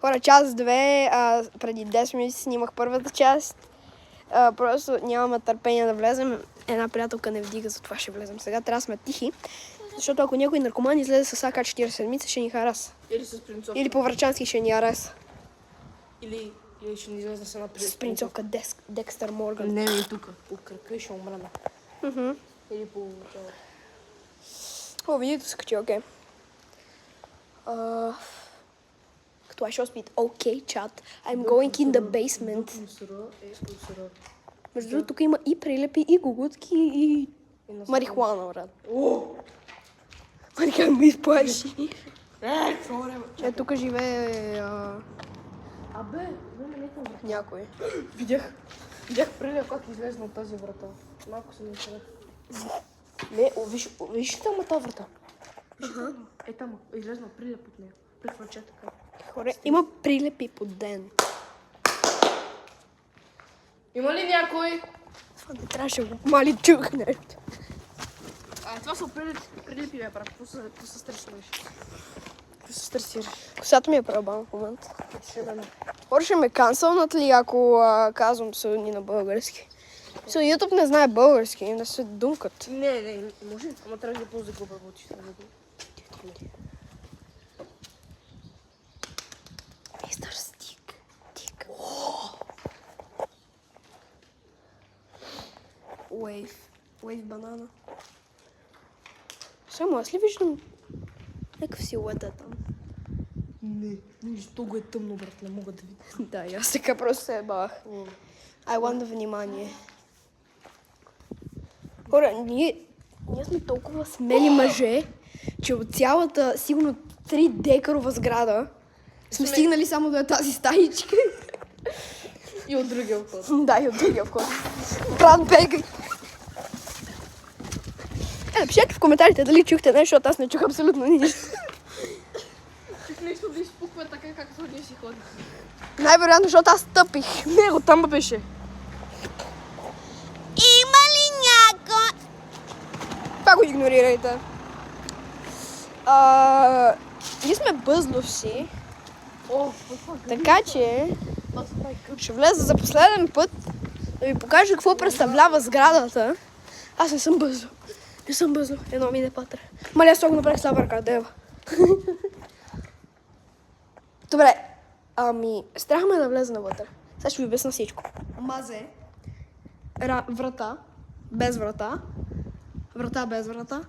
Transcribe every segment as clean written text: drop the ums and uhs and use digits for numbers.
Хора, част 2, преди 10 минути снимах първата част. Просто нямаме търпение да влезем. Една приятелка не вдига, затова ще влезем. Сега трябва да сме тихи, защото ако някой наркоман излезе с АК-47, ще ни хараса. Или с принцовка. Или по-врачански ще ни хараса. Или ще ни излезе с една С принцовка Декстър Морган. Не, и тук. По кръка и ще умрем. Или по тяло. О, видите се качи, окей. Като I should speak, okay, chat. I'm going in the basement. Между другото, тук има и прилепи, и гугутки, и марихуана, брат. Мари, как ме изплаши. Тук живее Абе, някой. Видях прилеп как излезна от тази врата. Малко се интересува. Не, виж там тази врата. Е там, излезна прилеп от нея. Пред врачата така. Хора, има прилепи под ден. Има ли някой? Това не трябваше да го мали чух нещо. Това са прилепи, бе, брат. Какво се стресираш? Какво се стресираш? Косата ми е пребана в момента. Хора, ще ме канцълнат ли, ако казвам псевдони на български? YouTube не знае български, не се думкат. Не, може. Ама трябва да ползва да го обработиш. Мистер Стик. Тик. Wave банана. Само аз ли виждам някакъв силует там? Не, много е тъмно, брат. Не мога да видя. Да, и аз така просто се бах. I want внимание. Хора, ние сме толкова смели мъже, че от цялата, сигурно 3 декарова сграда сме стигнали само до тази стаичка. И от другия вход. Да, и от другия вход. Брат, бегай! Напишете в коментарите дали чухте нещо, защото аз не чух абсолютно нищо. Чух нещо да изпуква така, както ние си ходим. Най-вероятно, защото аз тъпих. Него там беше. Има ли някой? Това го игнорирайте. Ние сме бъзловци, така че ще влеза за последен път да ви покажа какво представлява сградата. Аз не съм бъзло. Не съм бъзло. Едно ми не патра. Мали, аз това го направих с лава ръка, дева. Добре. Страх ме да влеза навътре. Сега ще ви обясна всичко. Мазе. Врата. Без врата. Врата без врата.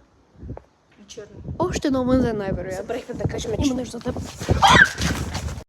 И черно. Още едно мазе най-вероятно. Забрахме да кажем, Има че нещо за теб.